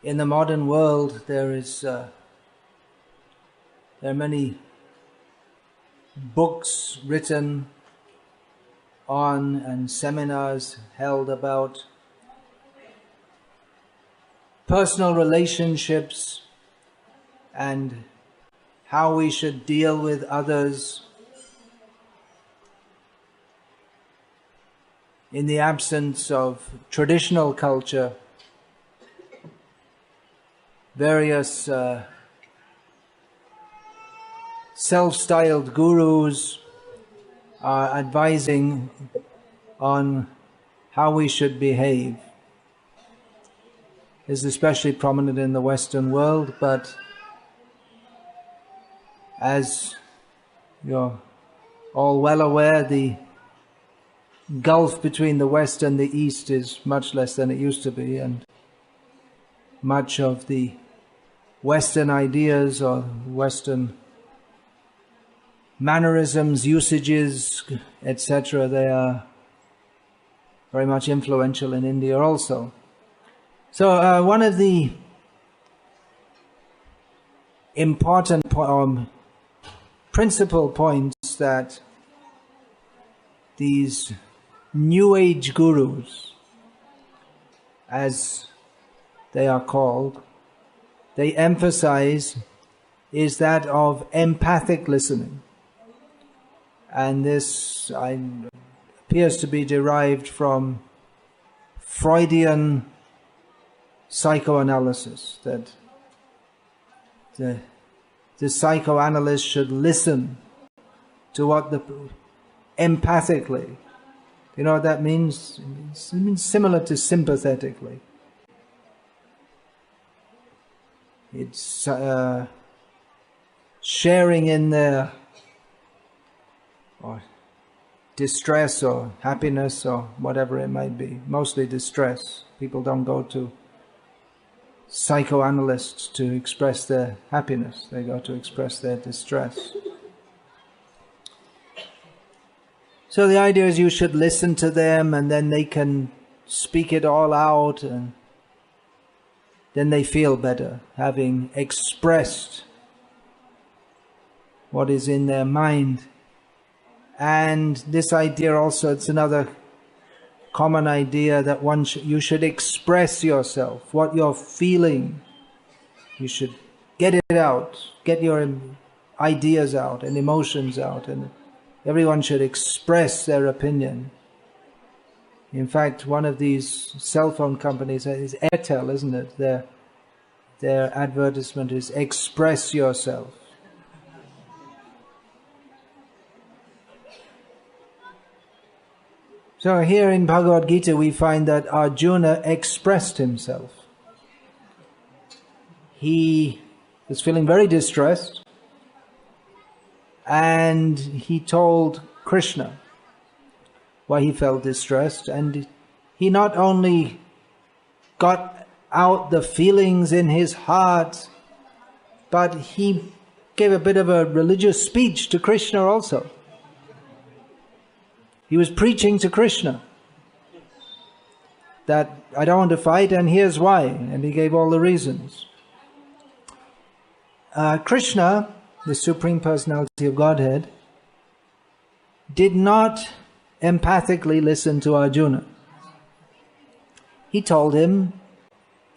in the modern world there are many books written on and seminars held about personal relationships and how we should deal with others in the absence of traditional culture. Various self-styled gurus are advising on how we should behave. This is especially prominent in the Western world, but as you're all well aware, the gulf between the West and the East is much less than it used to be, and much of the Western ideas or Western mannerisms, usages, etc., they are very much influential in India also. So one of the important principal points that these New Age gurus, as they are called, they emphasize is that of empathic listening. And this appears to be derived from Freudian psychoanalysis, that the psychoanalyst should listen to what empathically. You know what that means? It means similar to sympathetically. It's sharing in their or distress or happiness or whatever it might be. Mostly distress. People don't go to psychoanalysts to express their happiness. They go to express their distress. So the idea is you should listen to them, and then they can speak it all out, and then they feel better, having expressed what is in their mind. And this idea also, it's another common idea that you should express yourself, what you're feeling. You should get it out, get your ideas out and emotions out, and everyone should express their opinion. In fact, one of these cell phone companies is Airtel, isn't it? Their advertisement is "Express yourself." So here in Bhagavad Gita we find that Arjuna expressed himself. He was feeling very distressed, and he told Krishna why he felt distressed, and he not only got out the feelings in his heart, but he gave a bit of a religious speech to Krishna also. He was preaching to Krishna that I don't want to fight, and here's why, and he gave all the reasons. Krishna, the Supreme Personality of Godhead, did not empathically listen to Arjuna. He told him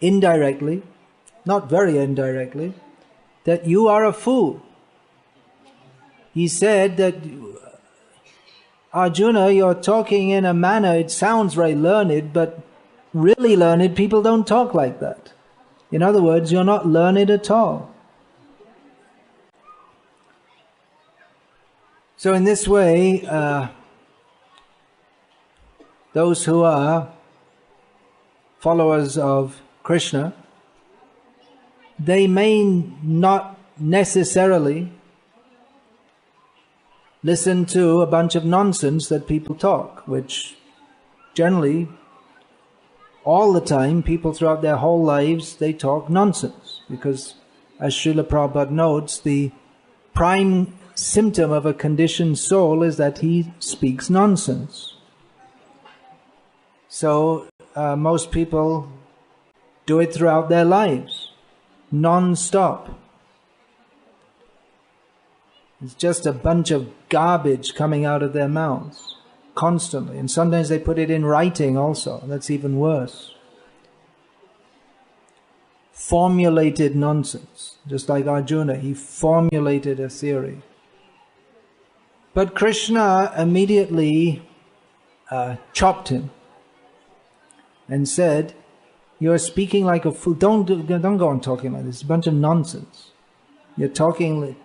indirectly, not very indirectly, that you are a fool. He said that, Arjuna, you're talking in a manner, it sounds very learned, but really learned people don't talk like that. In other words, you're not learned at all. So in this way, those who are followers of Krishna, they may not necessarily listen to a bunch of nonsense that people talk, which generally, all the time, people throughout their whole lives, they talk nonsense. Because, as Srila Prabhupada notes, the prime symptom of a conditioned soul is that he speaks nonsense. So, most people do it throughout their lives, non-stop. It's just a bunch of garbage coming out of their mouths constantly. And sometimes they put it in writing also. That's even worse. Formulated nonsense. Just like Arjuna, he formulated a theory. But Krishna immediately chopped him and said, "You are speaking like a fool. Don't go on talking like this. It's a bunch of nonsense. You're talking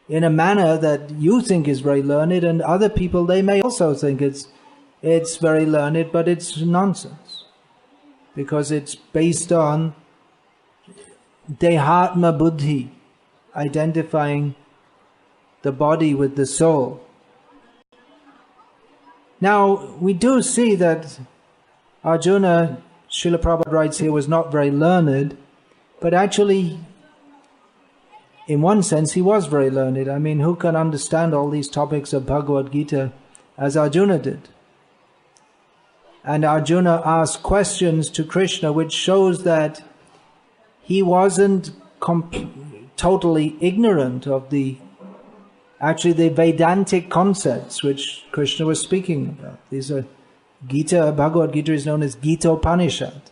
in a manner that you think is very learned, and other people, they may also think it's very learned, but it's nonsense. Because it's based on dehatma buddhi, identifying the body with the soul." Now, we do see that Arjuna, Srila Prabhupada writes here, was not very learned, but actually, in one sense, he was very learned. I mean, who can understand all these topics of Bhagavad Gita as Arjuna did? And Arjuna asked questions to Krishna, which shows that he wasn't totally ignorant of the Vedantic concepts which Krishna was speaking about. These are Gita. Bhagavad Gita is known as Gita Upanishad.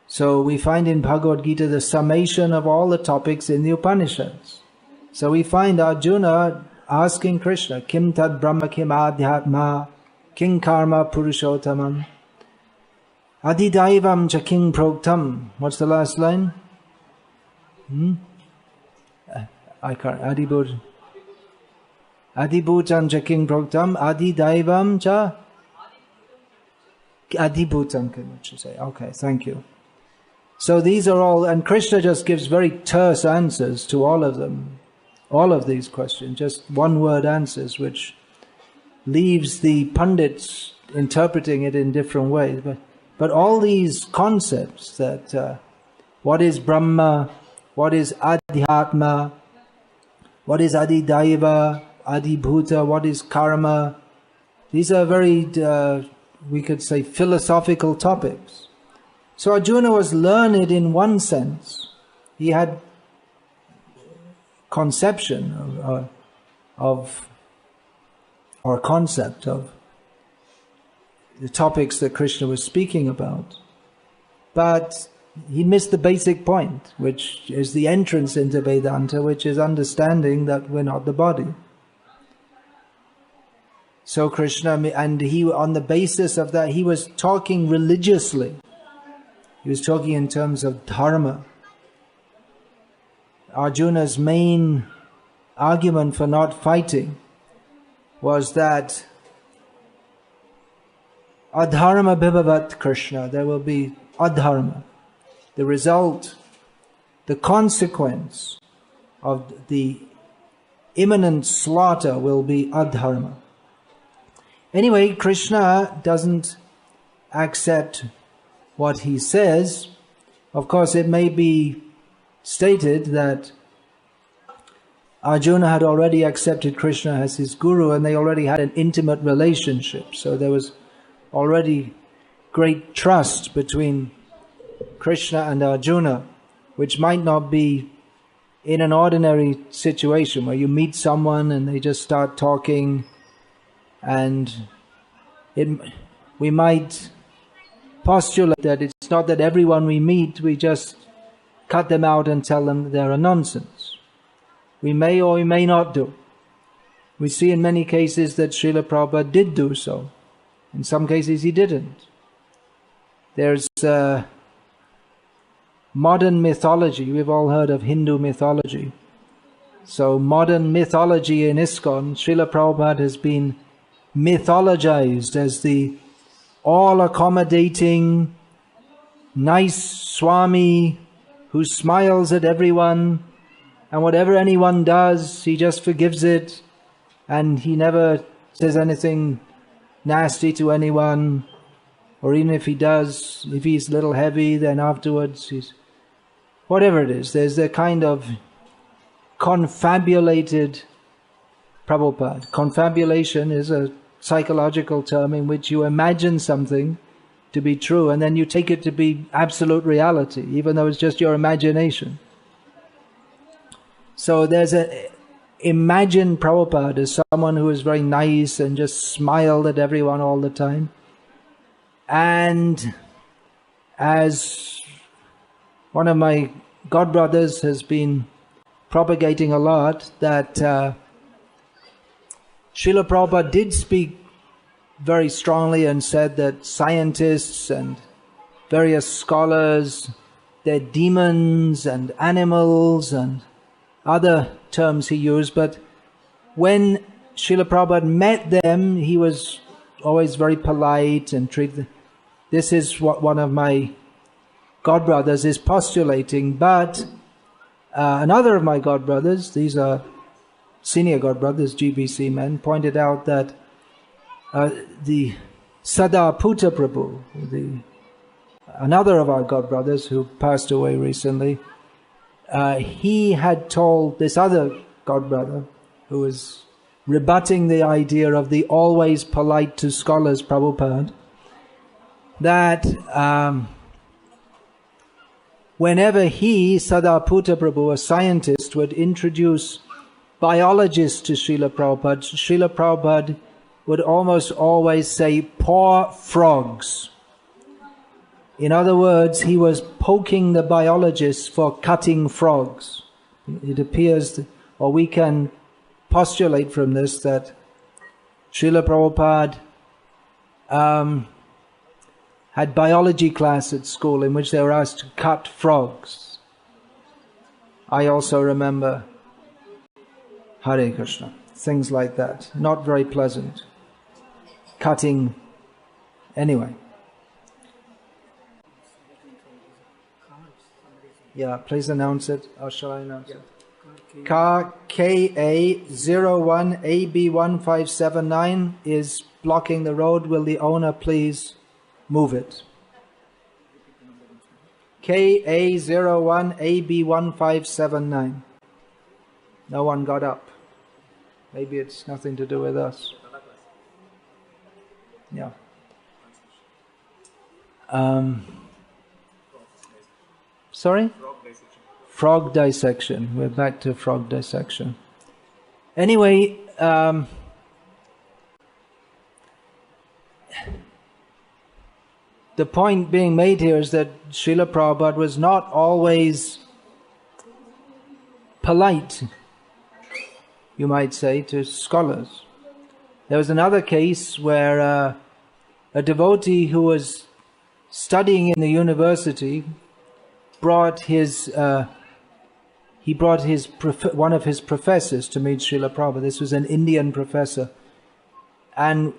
So we find in Bhagavad Gita the summation of all the topics in the Upanishads. So we find Arjuna asking Krishna, "Kim tad brahma kim adhyatma, king karma purushottamam, adidaivam cha king proktam." What's the last line? I can't. Adibhutam cha king proktam, adidaivam cha adibhutam, can you say? Okay, thank you. So these are all, and Krishna just gives very terse answers to all of them, all of these questions, just one-word answers, which leaves the pundits interpreting it in different ways. But all these concepts that what is Brahma, what is Adhyatma, what is Adidaiva, Adibhuta, what is Karma, these are very, we could say, philosophical topics. So Arjuna was learned in one sense. He had conception or concept of the topics that Krishna was speaking about. But he missed the basic point, which is the entrance into Vedanta, which is understanding that we're not the body. So Krishna, and he, on the basis of that, he was talking religiously. He was talking in terms of dharma. Arjuna's main argument for not fighting was that adharma bhivavat Krishna, there will be adharma. The result, the consequence of the imminent slaughter will be adharma. Anyway, Krishna doesn't accept what he says. Of course, it may be stated that Arjuna had already accepted Krishna as his guru and they already had an intimate relationship. So there was already great trust between Krishna and Arjuna, which might not be in an ordinary situation where you meet someone and they just start talking, and we might postulate that it's not that everyone we meet, we just cut them out and tell them they're a nonsense. We may or we may not do. We see in many cases that Srila Prabhupada did do so. In some cases he didn't. There's modern mythology. We've all heard of Hindu mythology. So modern mythology in ISKCON, Srila Prabhupada has been mythologized as the all-accommodating, nice Swami who smiles at everyone, and whatever anyone does, he just forgives it, and he never says anything nasty to anyone, or even if he does, if he's a little heavy, then afterwards he's... Whatever it is, there's a kind of confabulated Prabhupada. Confabulation is a psychological term in which you imagine something to be true, and then you take it to be absolute reality, even though it's just your imagination. So there's imagine Prabhupada as someone who is very nice and just smiled at everyone all the time. And as one of my godbrothers has been propagating a lot, that Srila Prabhupada did speak very strongly and said that scientists and various scholars, they're demons and animals and other terms he used, but when Srila Prabhupada met them, he was always very polite and treated them. This is what one of my godbrothers is postulating, but another of my godbrothers, these are senior godbrothers, GBC men, pointed out that the Sadaputa Prabhu, another of our godbrothers who passed away recently, he had told this other godbrother, who was rebutting the idea of the always polite to scholars Prabhupada, that whenever he, Sadaputa Prabhu, a scientist, would introduce biologists to Srila Prabhupada would almost always say, "Poor frogs." In other words, he was poking the biologists for cutting frogs. It appears, or we can postulate from this, that Srila Prabhupada had biology class at school in which they were asked to cut frogs. I also remember Hare Krishna, things like that. Not very pleasant. Cutting, anyway. Yeah, please announce it. Or shall I announce it? Car KA01AB1579 is blocking the road. Will the owner please move it? KA01AB1579. No one got up. Maybe it's nothing to do with us. Yeah. Sorry? Frog dissection. We're back to frog dissection. Anyway, the point being made here is that Srila Prabhupada was not always polite, you might say, to scholars. There was another case where a devotee who was studying in the university brought one of his professors to meet Srila Prabhupada. This was an Indian professor, and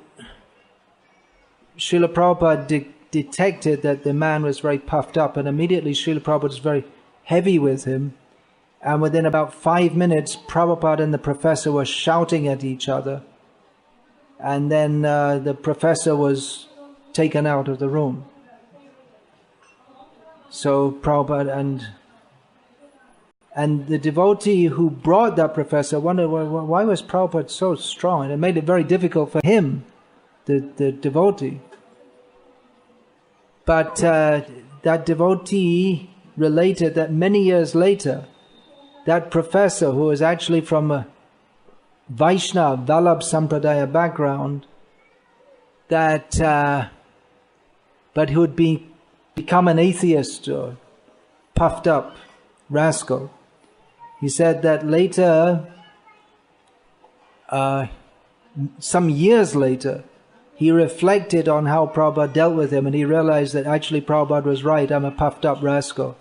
Srila Prabhupada detected that the man was very puffed up, and immediately Srila Prabhupada was very heavy with him, and within about 5 minutes Prabhupada and the professor were shouting at each other, and then the professor was taken out of the room. So Prabhupada and the devotee who brought that professor wondered, why was Prabhupada so strong? And it made it very difficult for him, the devotee. But that devotee related that many years later, that professor, who was actually from a Vaishnava, Vallabh Sampradaya background, but who had become an atheist or puffed up rascal. He said that later, some years later, he reflected on how Prabhupada dealt with him, and he realized that actually Prabhupada was right, I'm a puffed up rascal.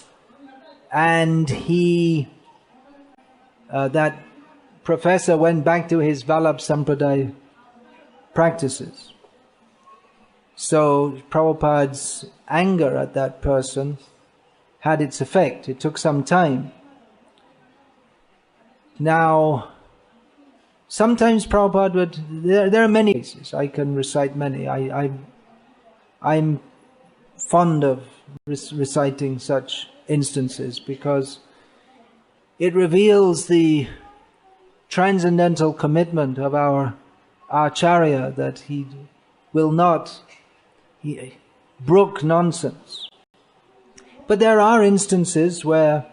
And that professor went back to his Vallabh Sampradaya practices. So Prabhupada's anger at that person had its effect. It took some time. Now, sometimes Prabhupada would... There are many cases. I can recite many. I'm fond of reciting such instances because it reveals the transcendental commitment of our Acharya, that he will not... He brook nonsense. But there are instances where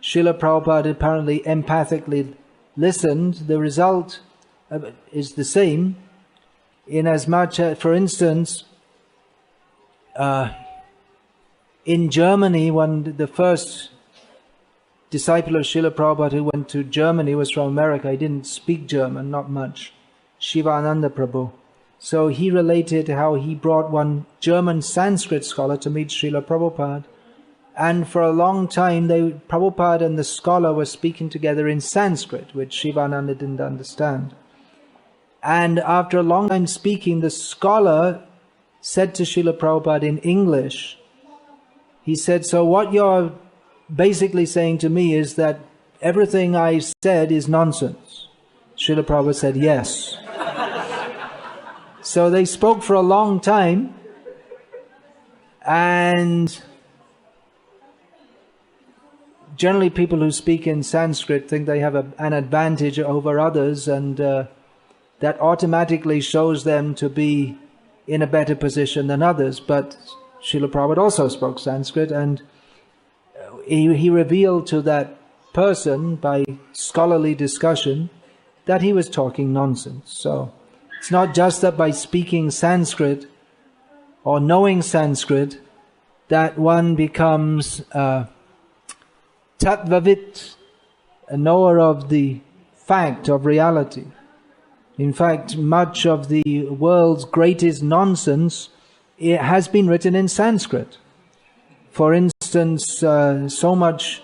Srila Prabhupada apparently empathically listened. The result is the same, in as much as, for instance, in Germany, when the first disciple of Srila Prabhupada who went to Germany was from America. He didn't speak German, not much. Shivananda Prabhu. So he related how he brought one German Sanskrit scholar to meet Srila Prabhupada. And for a long time, Prabhupada and the scholar were speaking together in Sanskrit, which Shivananda didn't understand. And after a long time speaking, the scholar said to Srila Prabhupada in English, he said, "So what you're basically saying to me is that everything I said is nonsense." Srila Prabhupada said, "Yes." So they spoke for a long time, and generally people who speak in Sanskrit think they have an advantage over others, and that automatically shows them to be in a better position than others. But Srila Prabhupada also spoke Sanskrit, and he revealed to that person by scholarly discussion that he was talking nonsense. So it's not just that by speaking Sanskrit or knowing Sanskrit that one becomes tattvavit, a knower of the fact of reality. In fact, much of the world's greatest nonsense, it has been written in Sanskrit. For instance, so much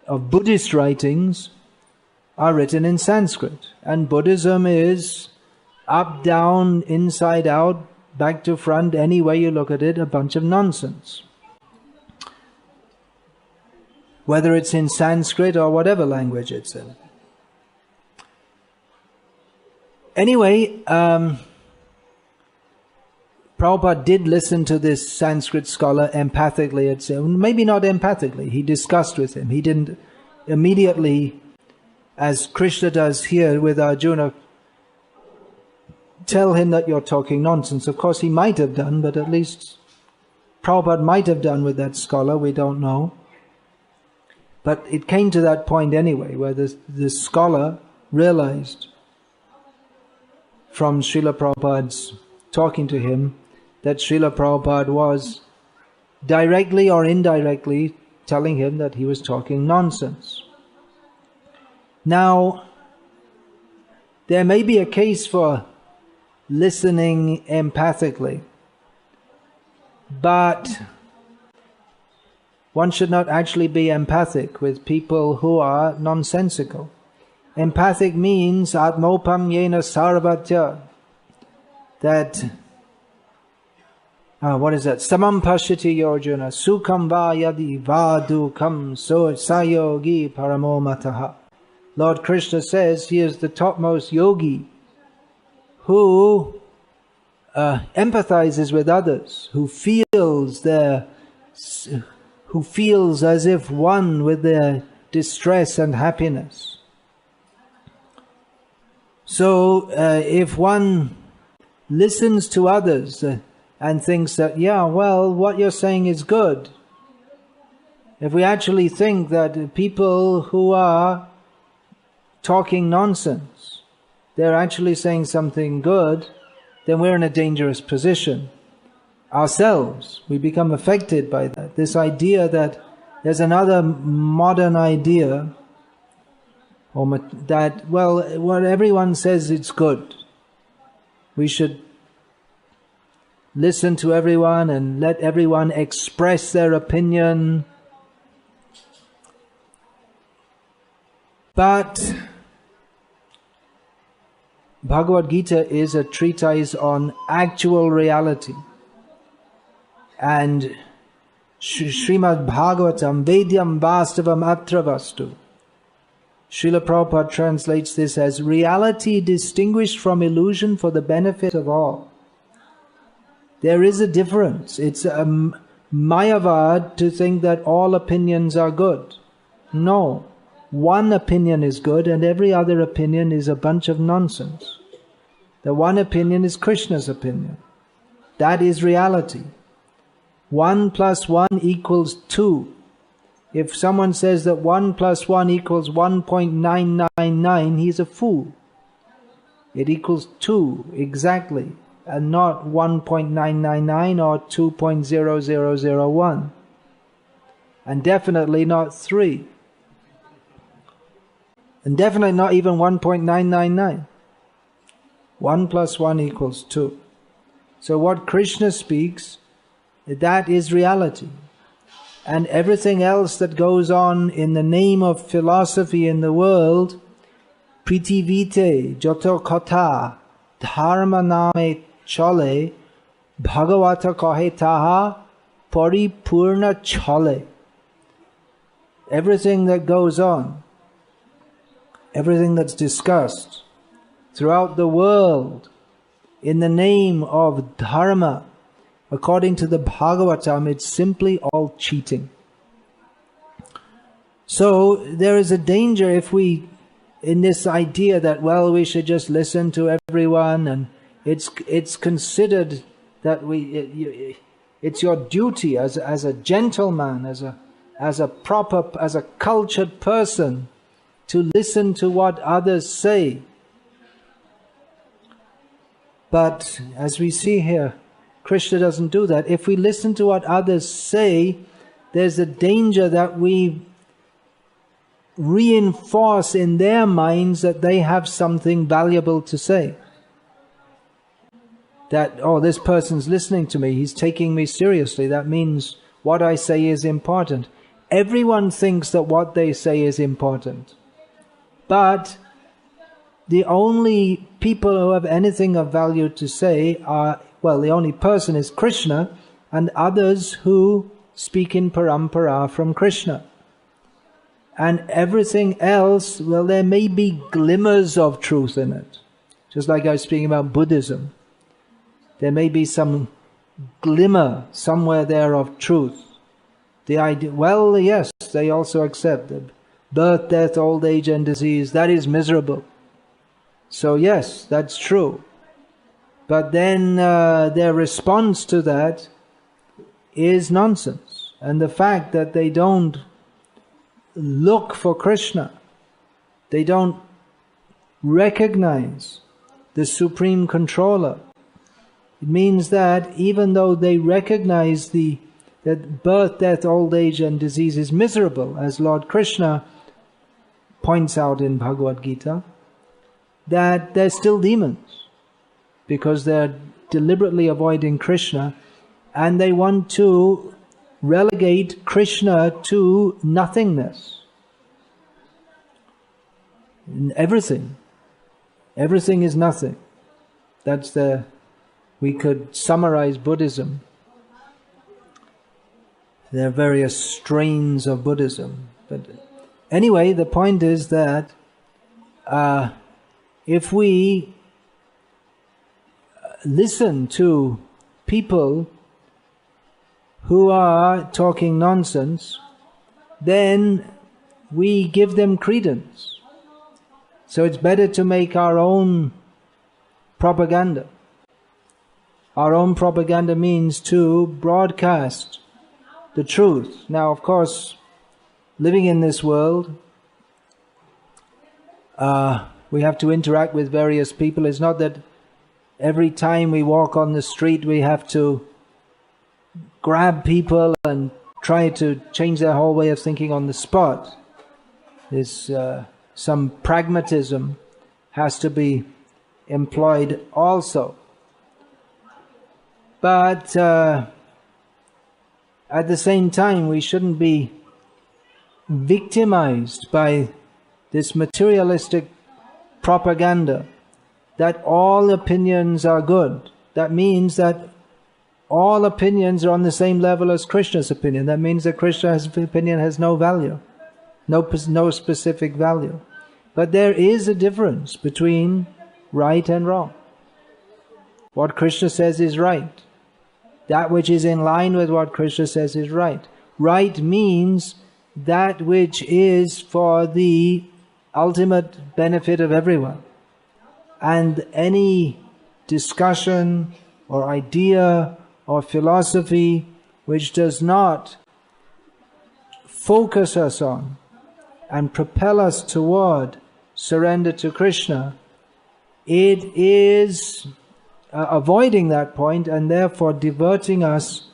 of Buddhist writings are written in Sanskrit. And Buddhism is up, down, inside out, back to front, any way you look at it, a bunch of nonsense. Whether it's in Sanskrit or whatever language it's in. Anyway, Prabhupada did listen to this Sanskrit scholar empathically. Maybe not empathically, he discussed with him. He didn't immediately, as Krishna does here with Arjuna, tell him that you're talking nonsense. Of course he might have done, but at least Prabhupada might have done with that scholar, we don't know. But it came to that point anyway, where the scholar realized from Srila Prabhupada's talking to him that Srila Prabhupada was directly or indirectly telling him that he was talking nonsense. Now, there may be a case for listening empathically, but one should not actually be empathic with people who are nonsensical. Empathic means atmopam yena sarvatya, that what is that? Samam pashyati Arjuna sukham va yadi va dukam so sayogi paramo mataha. Lord Krishna says he is the topmost yogi who empathizes with others, who feels as if one with their distress and happiness. So if one listens to others and thinks that, yeah, well, what you're saying is good. If we actually think that people who are talking nonsense, they're actually saying something good, then we're in a dangerous position. Ourselves, we become affected by that. This idea that there's another modern idea, or that, well, what everyone says it's good. We should listen to everyone and let everyone express their opinion. But Bhagavad Gita is a treatise on actual reality. And Srimad Bhagavatam Vedyam Vastavam Atra Vastu. Srila Prabhupada translates this as reality distinguished from illusion for the benefit of all. There is a difference. It's a mayavad to think that all opinions are good. No. One opinion is good and every other opinion is a bunch of nonsense. The one opinion is Krishna's opinion. That is reality. 1 plus 1 equals 2. If someone says that 1 plus 1 equals 1.999, he's a fool. It equals 2 exactly, and not 1.999 or 2.0001. And definitely not 3. And definitely not even 1.999. 1 plus 1 equals 2. So what Krishna speaks, that is reality. And everything else that goes on in the name of philosophy in the world, Pritivite, Joto Kotha, Dharma Name Chole, Bhagavata Kahe Taha, Paripurna Chole. Everything that goes on, everything that's discussed throughout the world in the name of Dharma, according to the Bhagavatam, it's simply all cheating. So there is a danger if we, in this idea that, well, we should just listen to everyone, and it's considered that it's your duty as a gentleman, as a proper, as a cultured person, to listen to what others say. But as we see here, Krishna doesn't do that. If we listen to what others say, there's a danger that we reinforce in their minds that they have something valuable to say. That, oh, this person's listening to me, he's taking me seriously, that means what I say is important. Everyone thinks that what they say is important. But the only people who have anything of value to say are, well, the only person is Krishna, and others who speak in parampara from Krishna. And everything else, well, there may be glimmers of truth in it. Just like I was speaking about Buddhism. There may be some glimmer somewhere there of truth. The idea, well, yes, they also accept that birth, death, old age and disease, that is miserable. So yes, that's true. But then their response to that is nonsense. And the fact that they don't look for Krishna, they don't recognize the Supreme Controller, it means that even though they recognize that birth, death, old age and disease is miserable, as Lord Krishna points out in Bhagavad Gita, that they're still demons, because they're deliberately avoiding Krishna, and they want to relegate Krishna to nothingness. In everything is nothing. We could summarize Buddhism. There are various strains of Buddhism. But anyway, the point is that if we listen to people who are talking nonsense, then we give them credence. So it's better to make our own propaganda. Our own propaganda means to broadcast the truth. Now, of course, living in this world, we have to interact with various people. It's not that every time we walk on the street we have to grab people and try to change their whole way of thinking on the spot. There's some pragmatism has to be employed also. But at the same time, we shouldn't be victimized by this materialistic propaganda that all opinions are good. That means that all opinions are on the same level as Krishna's opinion. That means that Krishna's opinion has no value, no specific value. But there is a difference between right and wrong. What Krishna says is right. That which is in line with what Krishna says is right. Right means that which is for the ultimate benefit of everyone. And any discussion or idea or philosophy which does not focus us on and propel us toward surrender to Krishna, it is avoiding that point and therefore diverting us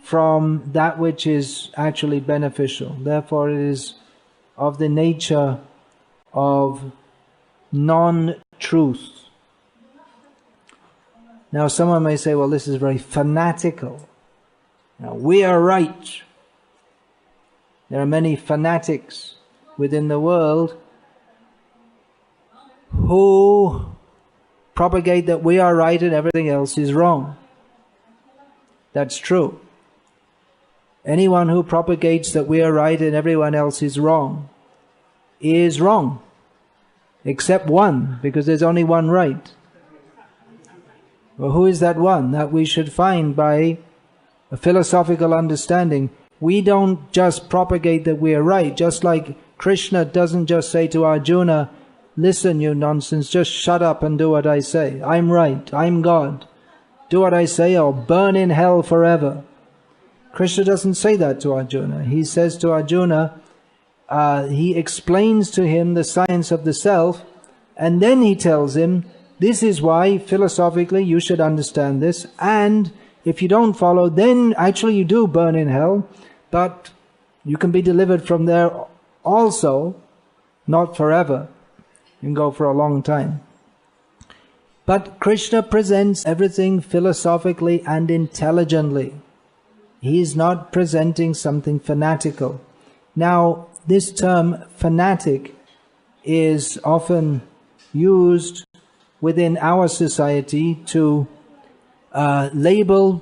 from that which is actually beneficial. Therefore it is of the nature of non-truth. Now someone may say, well, this is very fanatical. Now, we are right. There are many fanatics within the world who propagate that we are right and everything else is wrong. That's true. Anyone who propagates that we are right and everyone else is wrong, except one, because there's only one right. Well, who is that one? That we should find by a philosophical understanding. We don't just propagate that we are right, just like Krishna doesn't just say to Arjuna, listen, you nonsense, just shut up and do what I say. I'm right, I'm God. Do what I say or burn in hell forever. Krishna doesn't say that to Arjuna. He says to Arjuna, he explains to him the science of the self, and then he tells him, this is why philosophically you should understand this, and if you don't follow, then actually you do burn in hell, but you can be delivered from there also, not forever. You can go for a long time. But Krishna presents everything philosophically and intelligently. He is not presenting something fanatical. Now, this term fanatic is often used within our society to label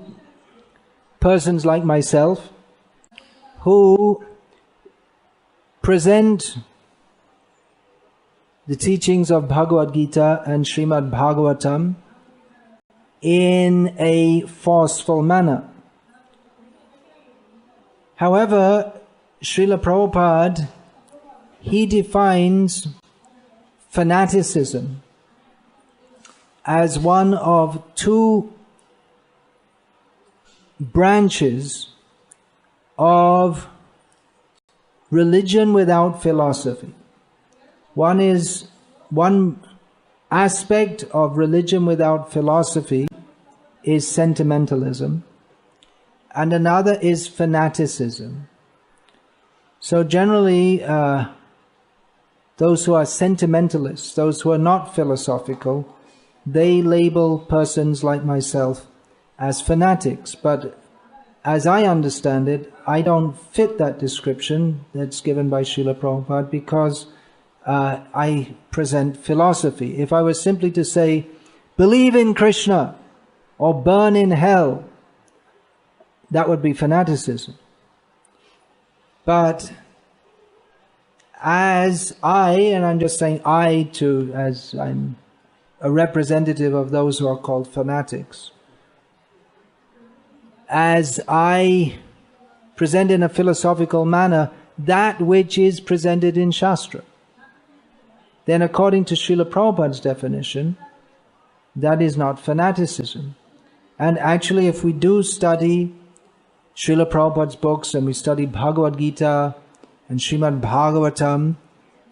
persons like myself who present the teachings of Bhagavad Gita and Srimad Bhagavatam in a forceful manner. However, Srila Prabhupada, he defines fanaticism as one of two branches of religion without philosophy. One aspect of religion without philosophy is sentimentalism, and another is fanaticism. So generally, those who are sentimentalists, those who are not philosophical, they label persons like myself as fanatics. But as I understand it, I don't fit that description that's given by Srila Prabhupada, because I present philosophy. If I was simply to say, believe in Krishna or burn in hell, that would be fanaticism. But as and I'm just saying as I'm a representative of those who are called fanatics, as I present in a philosophical manner that which is presented in Shastra, then according to Srila Prabhupada's definition, that is not fanaticism. And actually, if we do study Srila Prabhupada's books and we study Bhagavad Gita and Srimad Bhagavatam,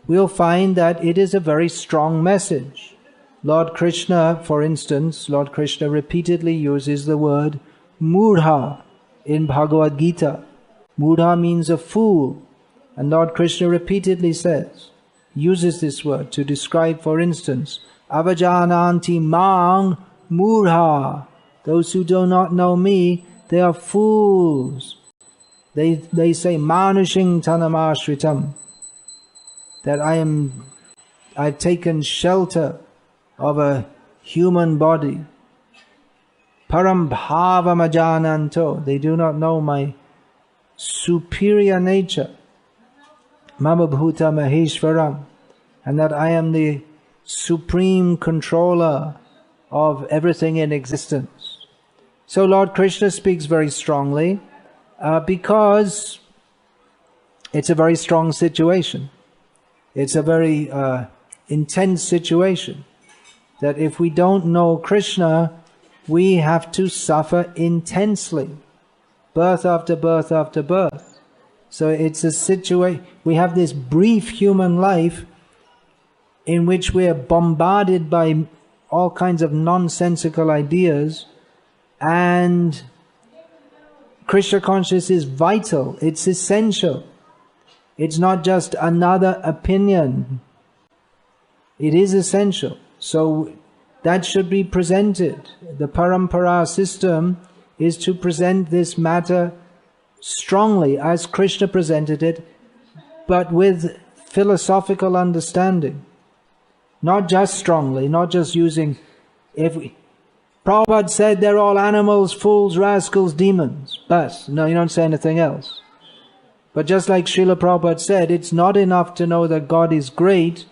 we'll find that it is a very strong message. Lord Krishna, for instance, Lord Krishna repeatedly uses the word mudha in Bhagavad Gita. Mudha means a fool. And Lord Krishna repeatedly uses this word to describe, for instance, avajananti mang mudha. Those who do not know me, they are fools. They say manushing tanamashritam, that I've taken shelter of a human body. Param bhavam ajananto, they do not know my superior nature. Mama bhuta maheshwaram, and that I am the supreme controller of everything in existence. So Lord Krishna speaks very strongly because it's a very strong situation. It's a very intense situation, that if we don't know Krishna, we have to suffer intensely. birth after birth after birth. So it's a situation, we have this brief human life in which we are bombarded by all kinds of nonsensical ideas, and Krishna consciousness is vital, it's essential. It's not just another opinion. It is essential. So that should be presented. The parampara system is to present this matter strongly as Krishna presented it, but with philosophical understanding. Not just strongly, not just using... Prabhupada said they're all animals, fools, rascals, demons. Bas. No, you don't say anything else. But just like Srila Prabhupada said, it's not enough to know that God is great,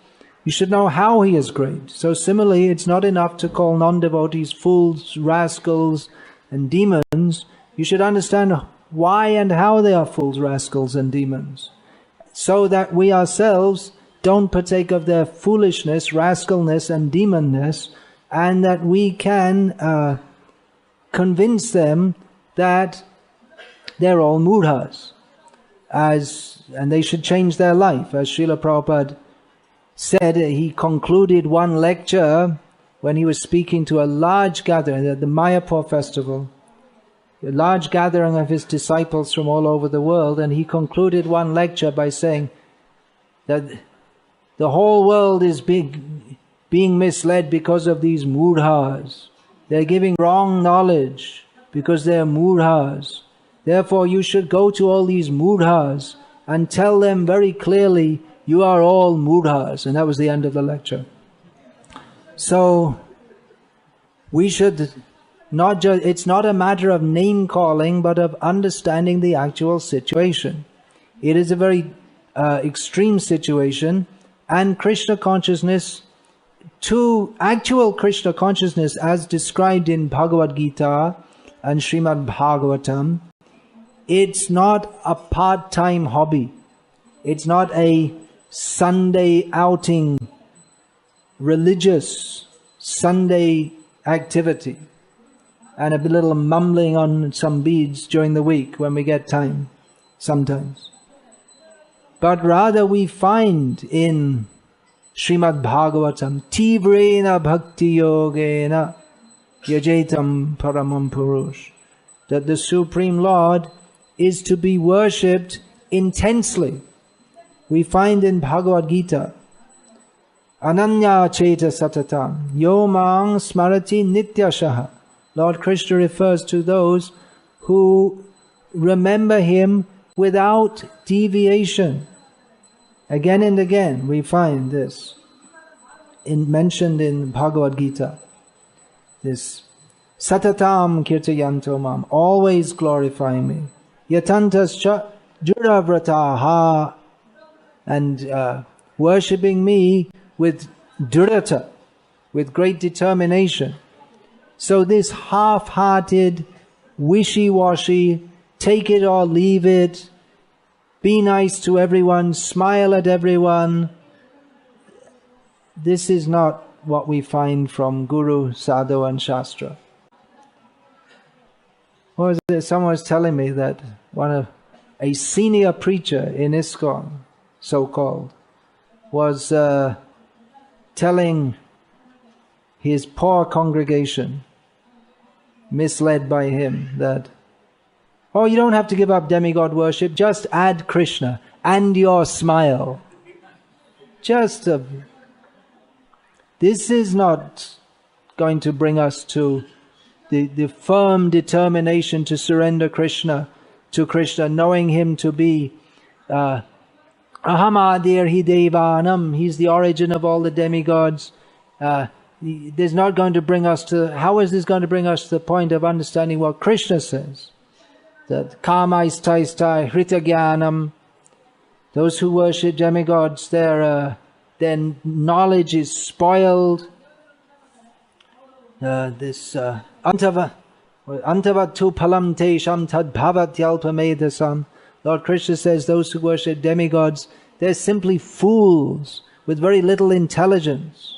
you should know how He is great. So similarly, it's not enough to call non-devotees fools, rascals and demons. You should understand why and how they are fools, rascals and demons, so that we ourselves don't partake of their foolishness, rascalness and demonness, and that we can convince them that they're all mudhas, and they should change their life. As Srila Prabhupada said, he concluded one lecture when he was speaking to a large gathering at the Mayapur festival, a large gathering of his disciples from all over the world, and he concluded one lecture by saying that the whole world is being misled because of these mudhas. They're giving wrong knowledge because they're mudhas. Therefore you should go to all these mudhas and tell them very clearly, you are all mudhas. And that was the end of the lecture. So we should not just, it's not a matter of name calling, but of understanding the actual situation. It is a very extreme situation, and Krishna consciousness, to actual Krishna consciousness as described in Bhagavad Gita and Srimad Bhagavatam, it's not a part-time hobby. It's not a Sunday outing, religious Sunday activity, and a little mumbling on some beads during the week when we get time, sometimes. But rather we find in Srimad Bhagavatam, Tivrena Bhakti Yogena Yajetam Paramam Purush, that the Supreme Lord is to be worshipped intensely. We find in Bhagavad Gita, Ananya Cheta Satatam, Yomang Smarati Nityashaha. Lord Krishna refers to those who remember Him without deviation. Again and again we find this mentioned in Bhagavad Gita. This Satatam Kirtayanto Mam, always glorifying me. Yatantascha Juravrataha, and worshipping me with durata, with great determination. So this half-hearted, wishy-washy, take it or leave it, be nice to everyone, smile at everyone, this is not what we find from Guru, Sadhu and Shastra. Someone was telling me that a senior preacher in ISKCON, so-called, was telling his poor congregation, misled by him, that, oh, you don't have to give up demigod worship, just add Krishna and your smile. This is not going to bring us to the firm determination to surrender to Krishna, knowing Him to be Aham Adir Hi Devanam, He's the origin of all the demigods. There's not going to bring us to, how is this going to bring us to the point of understanding what Krishna says? That Kamaistai Hritagyanam, those who worship demigods, their knowledge is spoiled. Antavatu palam tesham tad bhavatyalpamedasam. Lord Krishna says those who worship demigods, they're simply fools with very little intelligence.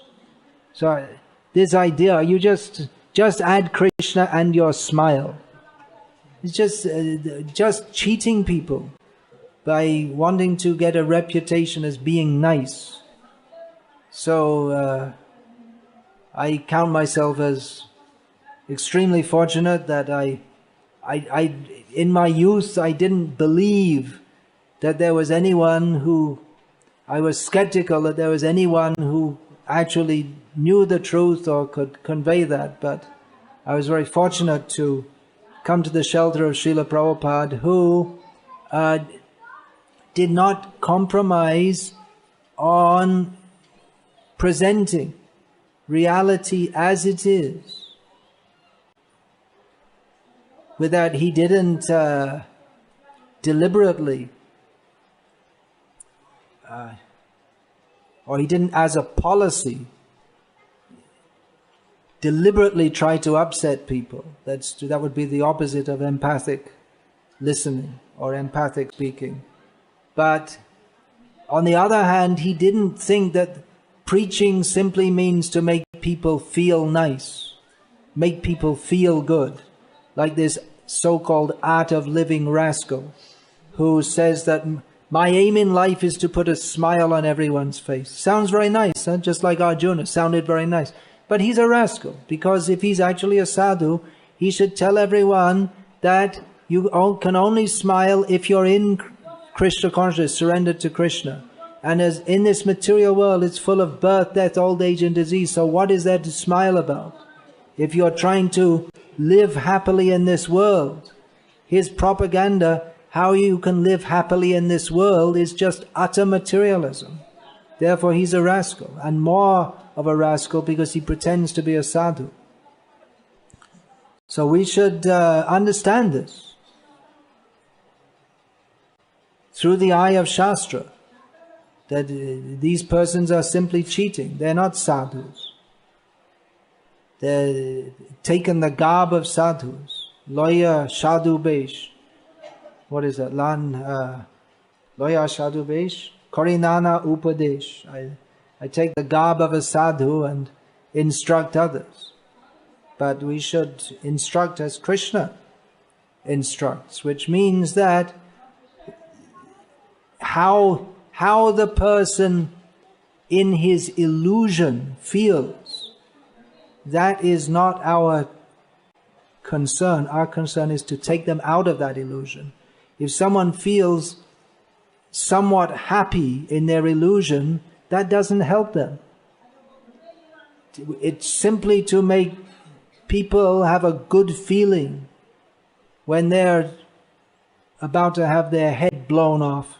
So this idea, you just add Krishna and your smile. It's just cheating people by wanting to get a reputation as being nice. So I count myself as extremely fortunate that I in my youth I didn't believe that there was anyone who, I was skeptical that there was anyone who actually knew the truth or could convey that, but I was very fortunate to come to the shelter of Srila Prabhupada, who did not compromise on presenting reality as it is. With that, he didn't deliberately or he didn't as a policy deliberately try to upset people. That would be the opposite of empathic listening or empathic speaking. But on the other hand, he didn't think that preaching simply means to make people feel nice, make people feel good. Like this so-called art of living rascal who says that my aim in life is to put a smile on everyone's face. Sounds very nice, huh? Just like Arjuna, sounded very nice. But he's a rascal, because if he's actually a sadhu, he should tell everyone that you can only smile if you're in Krishna consciousness, surrendered to Krishna. And as in this material world, it's full of birth, death, old age and disease. So what is there to smile about? If you're trying to live happily in this world, his propaganda, how you can live happily in this world, is just utter materialism. Therefore he's a rascal, and more of a rascal because he pretends to be a sadhu. So we should understand this through the eye of Shastra, that these persons are simply cheating. They're not sadhus. They're taken the garb of sadhus. Loya sadhu besh. What is that? Loya sadhu besh. Korinana upadesh. I take the garb of a sadhu and instruct others. But we should instruct as Krishna instructs, which means that how the person in his illusion feels, that is not our concern. Our concern is to take them out of that illusion. If someone feels somewhat happy in their illusion, that doesn't help them. It's simply to make people have a good feeling when they're about to have their head blown off.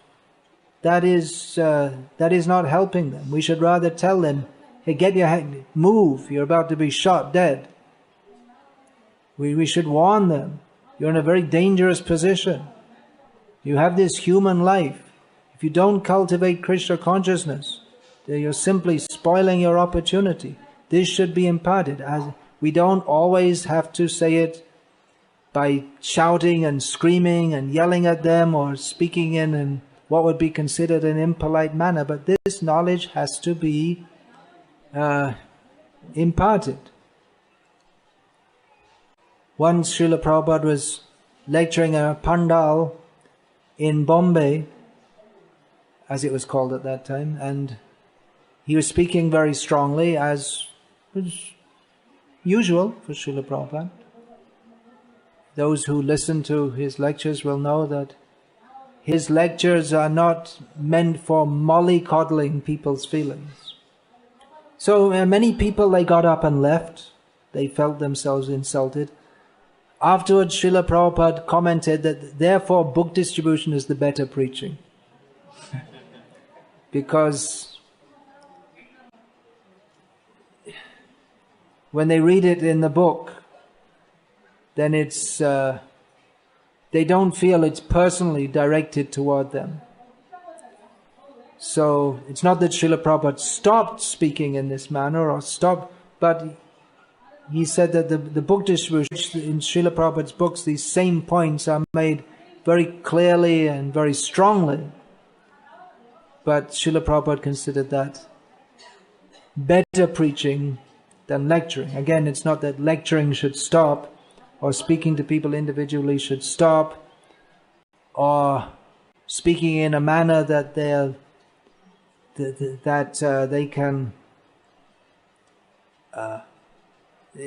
That is not helping them. We should rather tell them, hey, get your head, move, you're about to be shot dead. We should warn them, you're in a very dangerous position. You have this human life. If you don't cultivate Krishna consciousness, then you're simply spoiling your opportunity. This should be imparted. As we don't always have to say it by shouting and screaming and yelling at them or speaking in what would be considered an impolite manner, but this knowledge has to be imparted. Once Srila Prabhupada was lecturing a pandal in Bombay, as it was called at that time, and he was speaking very strongly, as was usual for Srila Prabhupada. Those who listen to his lectures will know that his lectures are not meant for mollycoddling people's feelings. So many people, they got up and left. They felt themselves insulted. Afterwards, Srila Prabhupada commented that therefore book distribution is the better preaching. Because when they read it in the book, then it's they don't feel it's personally directed toward them. So it's not that Srila Prabhupada stopped speaking in this manner or stopped, but he said that the book distribution in Srila Prabhupada's books, these same points are made very clearly and very strongly. But Srila Prabhupada considered that better preaching than lecturing. Again, it's not that lecturing should stop, or speaking to people individually should stop, or speaking in a manner that they can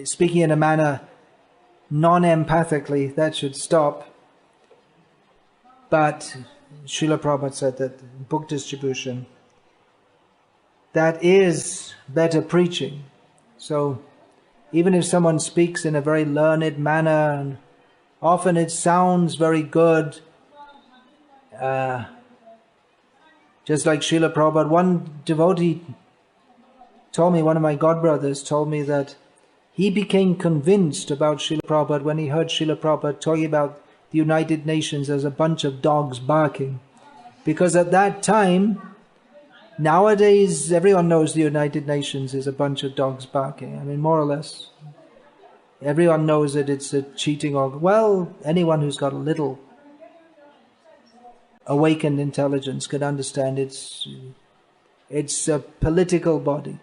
speaking in a manner non-empathically, that should stop. But Srila Prabhupada said that book distribution, that is better preaching. So even if someone speaks in a very learned manner, and often it sounds very good, just like Srila Prabhupada, one devotee told me, one of my godbrothers told me that he became convinced about Srila Prabhupada when he heard Srila Prabhupada talking about the United Nations as a bunch of dogs barking. Because at that time, nowadays everyone knows the United Nations is a bunch of dogs barking. I mean, more or less. Everyone knows that it's a cheating organ. Well, anyone who's got a little awakened intelligence can understand it's a political body.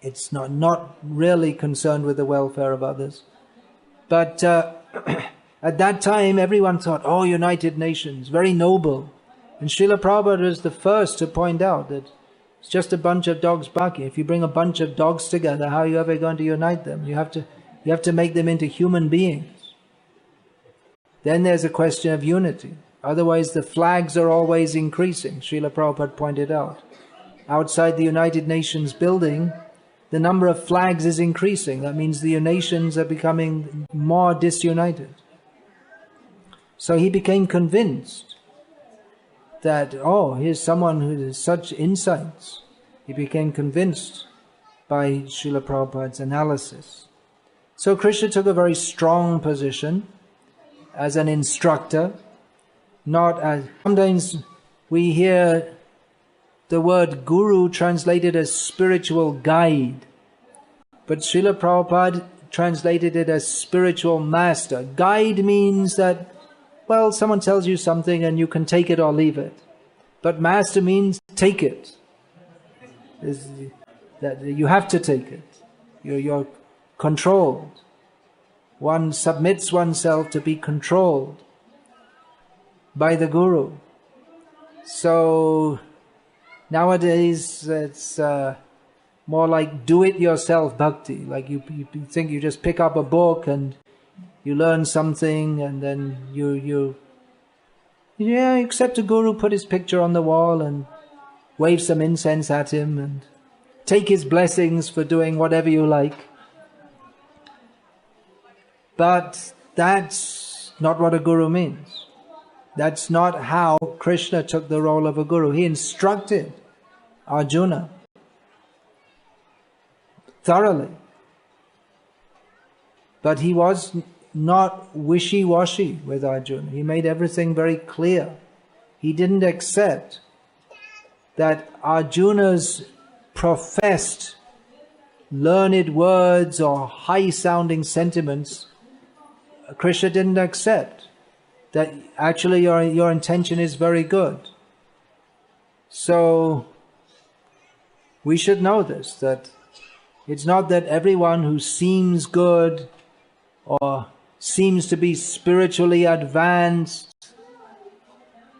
It's not really concerned with the welfare of others. But at that time, everyone thought, oh, United Nations, very noble. And Srila Prabhupada was the first to point out that it's just a bunch of dogs barking. If you bring a bunch of dogs together, how are you ever going to unite them? You have to make them into human beings. Then there's a question of unity. Otherwise, the flags are always increasing, Srila Prabhupada pointed out. Outside the United Nations building, the number of flags is increasing. That means the nations are becoming more disunited. So he became convinced that, oh, here's someone who has such insights. He became convinced by Srila Prabhupada's analysis. So Krishna took a very strong position as an instructor, not as... Sometimes we hear the word guru translated as spiritual guide, but Srila Prabhupada translated it as spiritual master. Guide means that, well, someone tells you something and you can take it or leave it. But master means take it. That you have to take it. You're controlled. One submits oneself to be controlled by the guru. So nowadays it's more like do-it-yourself bhakti. Like you think you just pick up a book and you learn something, and then you accept a guru, put his picture on the wall and wave some incense at him and take his blessings for doing whatever you like. But that's not what a guru means. That's not how Krishna took the role of a guru. He instructed Arjuna thoroughly. But he was not wishy-washy with Arjuna. He made everything very clear. He didn't accept that Arjuna's professed learned words or high-sounding sentiments, Krishna didn't accept. That actually your intention is very good. So we should know this, that it's not that everyone who seems good or seems to be spiritually advanced,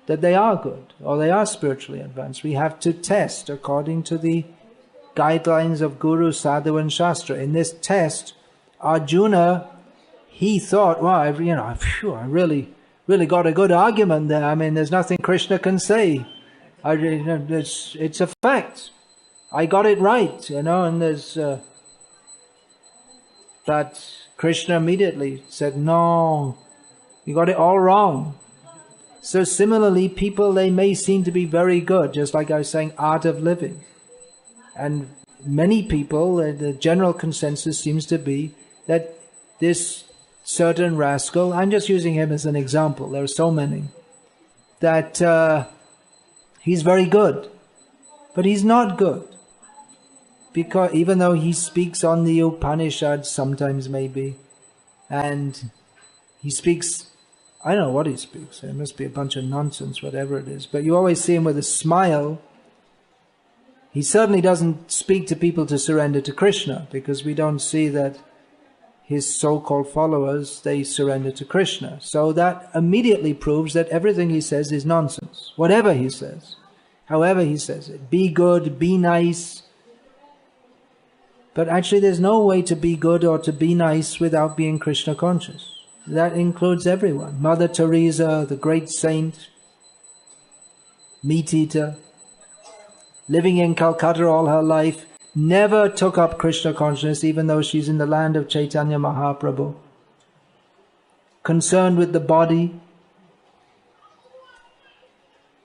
that they are good or they are spiritually advanced. We have to test according to the guidelines of Guru, Sadhu and Shastra. In this test, Arjuna, he thought, wow, I really got a good argument there. I mean, there's nothing Krishna can say. It's a fact. I got it right, and there's... But Krishna immediately said, no, you got it all wrong. So similarly, people, they may seem to be very good, just like I was saying, art of living. And many people, the general consensus seems to be that this certain rascal, I'm just using him as an example, there are so many, that he's very good, but he's not good. Because even though he speaks on the Upanishads sometimes maybe, and he speaks, I don't know what he speaks, it must be a bunch of nonsense, whatever it is, but you always see him with a smile. He certainly doesn't speak to people to surrender to Krishna, because we don't see that his so-called followers, they surrender to Krishna. So that immediately proves that everything he says is nonsense. Whatever he says, however he says it. Be good, be nice. But actually there's no way to be good or to be nice without being Krishna conscious. That includes everyone. Mother Teresa, the great saint, meat eater, living in Calcutta all her life, never took up Krishna consciousness even though she's in the land of Chaitanya Mahaprabhu. Concerned with the body.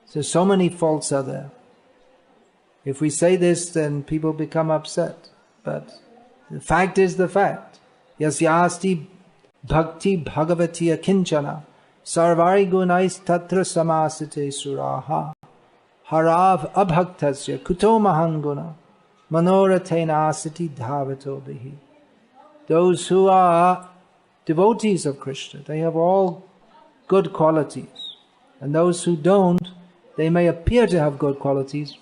So many faults are there. If we say this, then people become upset. But the fact is the fact. Yasyasti bhakti bhagavati akinchana sarvari gunais tatra samasite suraha harav abhaktasya kuto mahanguna manoratena asati dhavato bihi. Those who are devotees of Krishna, they have all good qualities. And those who don't, they may appear to have good qualities.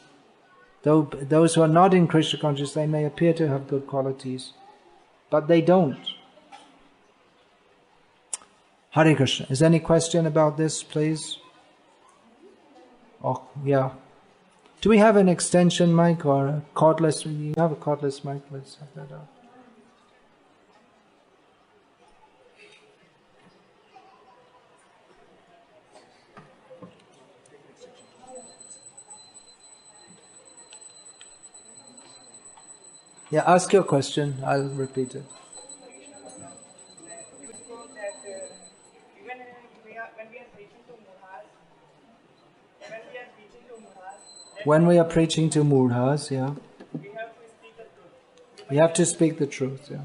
Though those who are not in Krishna consciousness, they may appear to have good qualities, but they don't. Hare Krishna. Is there any question about this, please? Oh, yeah. Do we have an extension mic or a cordless? You have a cordless mic, let's have that out. Yeah, ask your question. I'll repeat it. When we are preaching to murhas, yeah, we have to speak the truth. Yeah.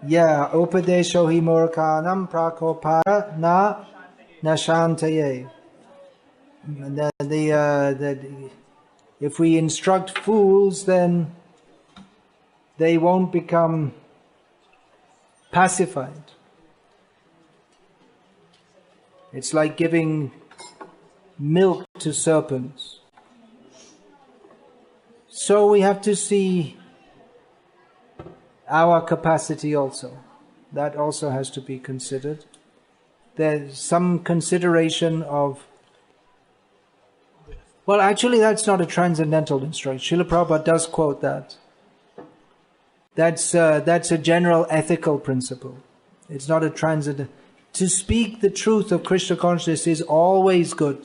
Yeah, upadesho hi murkhanam prakopara na nashantaye. If we instruct fools, then they won't become pacified. It's like giving milk to serpents. So we have to see our capacity also. That also has to be considered. There's some consideration of... Well, actually that's not a transcendental instruction. Srila Prabhupada does quote that. That's a general ethical principle. It's not a transcendental... To speak the truth of Krishna consciousness is always good,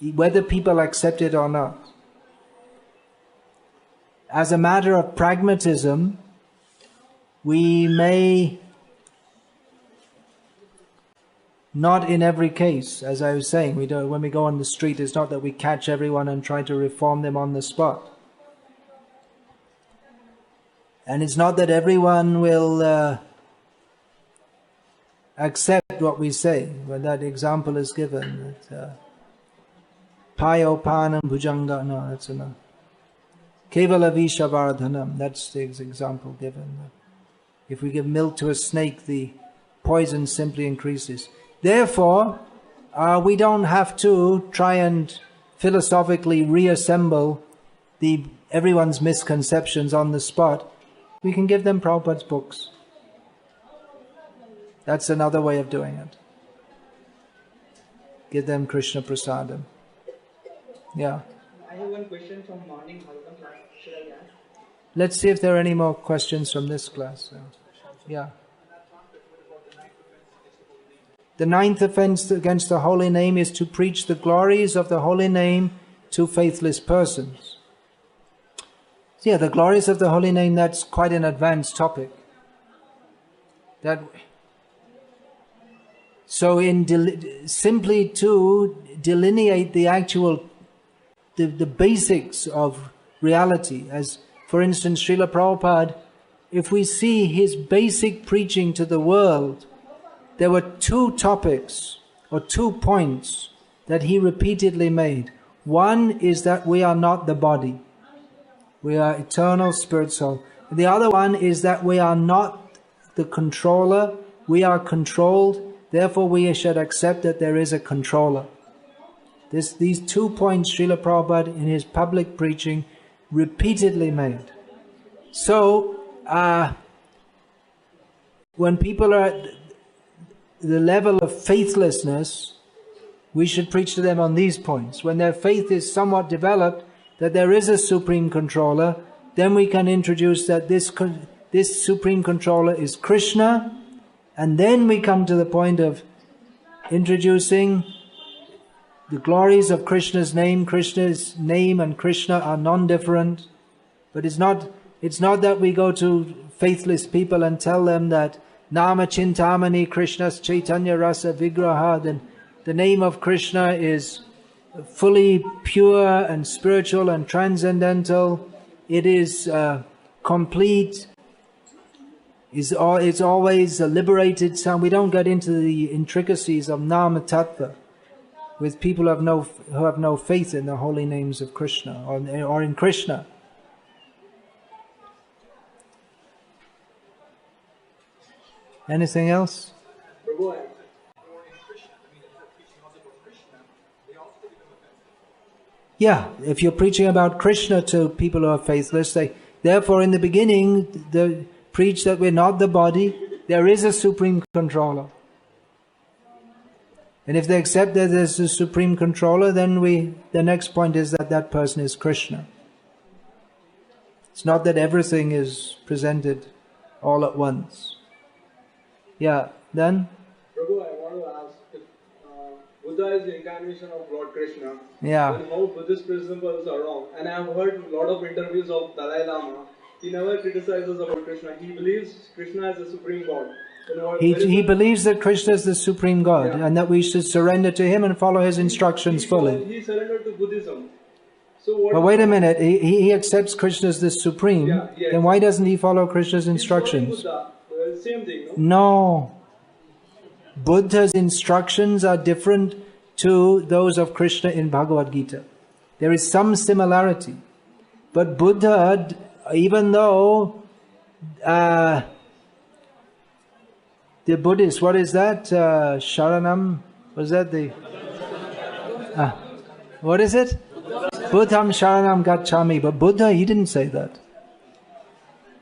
whether people accept it or not. As a matter of pragmatism, we may not in every case, as I was saying, when we go on the street, it's not that we catch everyone and try to reform them on the spot. And it's not that everyone will accept what we say, when that example is given. Payo panam bhujanga, no, that's enough. Kevala vishavardhanam, that's the example given. If we give milk to a snake, the poison simply increases. Therefore, we don't have to try and philosophically reassemble everyone's misconceptions on the spot. We can give them Prabhupada's books. That's another way of doing it. Give them Krishna Prasadam. Yeah. I have one question from morning Bhagavatam class. Should I ask? Let's see if there are any more questions from this class. Yeah. The ninth offense against the holy name is to preach the glories of the holy name to faithless persons. Yeah, the glories of the holy name, that's quite an advanced topic. So simply to delineate the actual, the basics of reality, as for instance Srila Prabhupada, if we see his basic preaching to the world, there were two topics or 2 points that he repeatedly made. One is that we are not the body. We are eternal spirit soul. The other one is that we are not the controller. We are controlled. Therefore we should accept that there is a controller. These 2 points Srila Prabhupada in his public preaching repeatedly made. So, when people are at the level of faithlessness, we should preach to them on these points. When their faith is somewhat developed, that there is a Supreme Controller, then we can introduce that this Supreme Controller is Krishna, and then we come to the point of introducing the glories of Krishna's name. Krishna's name and Krishna are non-different, but it's not that we go to faithless people and tell them that Nama Chintamani Krishna's Chaitanya Rasa Vigraha, then the name of Krishna is fully pure and spiritual and transcendental. It is complete. It's always a liberated sound. We don't get into the intricacies of Nama Tattva with people who have no faith in the holy names of Krishna or in Krishna. Anything else? Yeah, if you're preaching about Krishna to people who are faithless, therefore in the beginning they preach that we're not the body, there is a Supreme Controller. And if they accept that there's a Supreme Controller, then the next point is that that person is Krishna. It's not that everything is presented all at once. Yeah, then? Prabhu, I want to ask, if Buddha is the incarnation of Lord Krishna, yeah, then how Buddhist principles are wrong? And I have heard a lot of interviews of Dalai Lama. He never criticizes about Krishna. He believes Krishna is the Supreme God. He believes that Krishna is the Supreme God, and that we should surrender to Him and follow His instructions fully. He surrendered to Buddhism. But wait a minute, he accepts Krishna as the Supreme, then why doesn't he follow Krishna's instructions? Same thing, no? No. Buddha's instructions are different to those of Krishna in Bhagavad Gita. There is some similarity. But Buddha, even though the Buddhists, what is that? Sharanam? Was that the... what is it? Buddham Sharanam Gacchami. But Buddha, he didn't say that.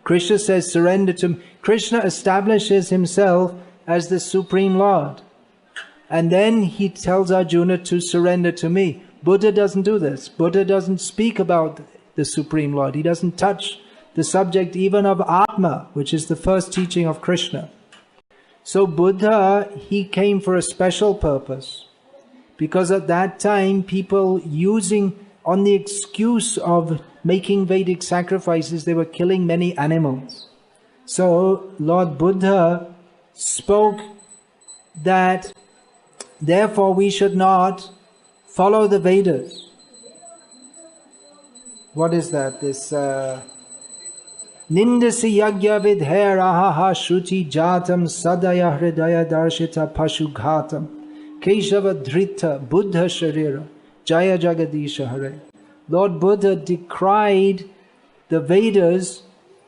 Krishna says, surrender to me. Krishna establishes himself as the Supreme Lord. And then he tells Arjuna to surrender to me. Buddha doesn't do this. Buddha doesn't speak about the Supreme Lord. He doesn't touch the subject even of Atma, which is the first teaching of Krishna. So Buddha, he came for a special purpose. Because at that time, people using, on the excuse of making Vedic sacrifices, they were killing many animals. So Lord Buddha spoke that therefore we should not follow the Vedas. What is that? This Nindasi yagya vidher ahaha shruti jatam sadaya hridaya darshita pashughatam keshava dhrita buddha sharira jaya jagadisha hare. Lord Buddha decried the Vedas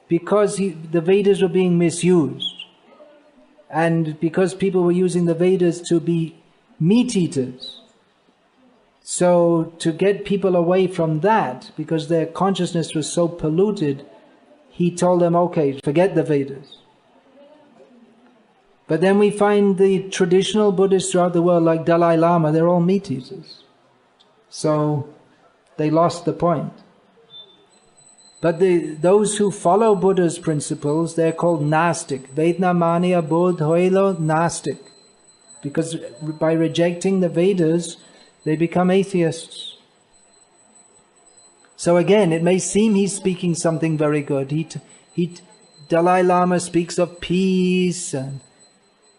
because the Vedas were being misused. And because people were using the Vedas to be meat eaters. So to get people away from that, because their consciousness was so polluted, he told them, okay, forget the Vedas. But then we find the traditional Buddhists throughout the world, like Dalai Lama, they're all meat eaters. So they lost the point. But those who follow Buddha's principles, they're called Nastic. Vednamaniya bodhoilo Nastic. Because by rejecting the Vedas, they become atheists. So again, it may seem he's speaking something very good. Dalai Lama speaks of peace,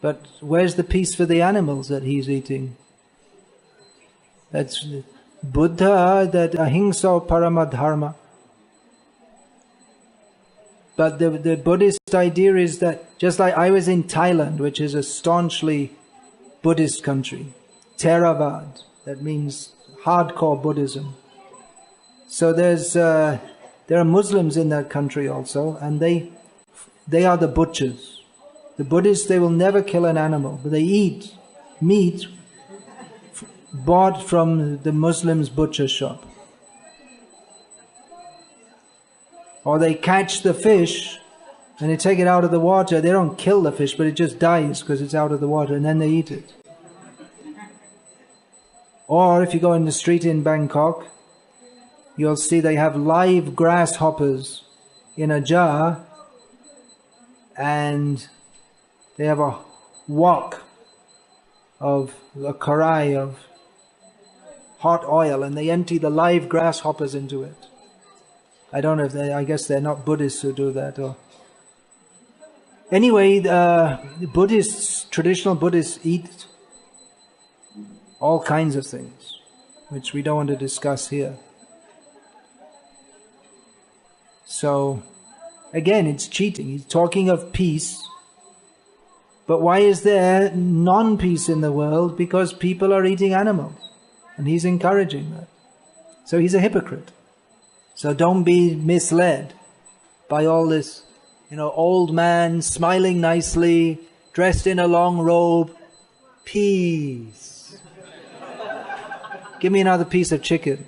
but where's the peace for the animals that he's eating? That's Buddha, that ahimsa paramadharma. But the Buddhist idea is that, just like I was in Thailand, which is a staunchly Buddhist country, Theravada, that means hardcore Buddhism. So there are Muslims in that country also, and they are the butchers. The Buddhists, they will never kill an animal, but they eat meat bought from the Muslim's butcher shop. Or they catch the fish and they take it out of the water. They don't kill the fish, but it just dies because it's out of the water, and then they eat it. Or if you go in the street in Bangkok, you'll see they have live grasshoppers in a jar, and they have a wok of a karai of hot oil, and they empty the live grasshoppers into it. I don't know if I guess they're not Buddhists who do that. Or anyway, traditional Buddhists eat all kinds of things, which we don't want to discuss here. So, again, it's cheating. He's talking of peace. But why is there non-peace in the world? Because people are eating animals. And he's encouraging that. So he's a hypocrite. So don't be misled by all this, old man smiling nicely, dressed in a long robe. Peace. Give me another piece of chicken.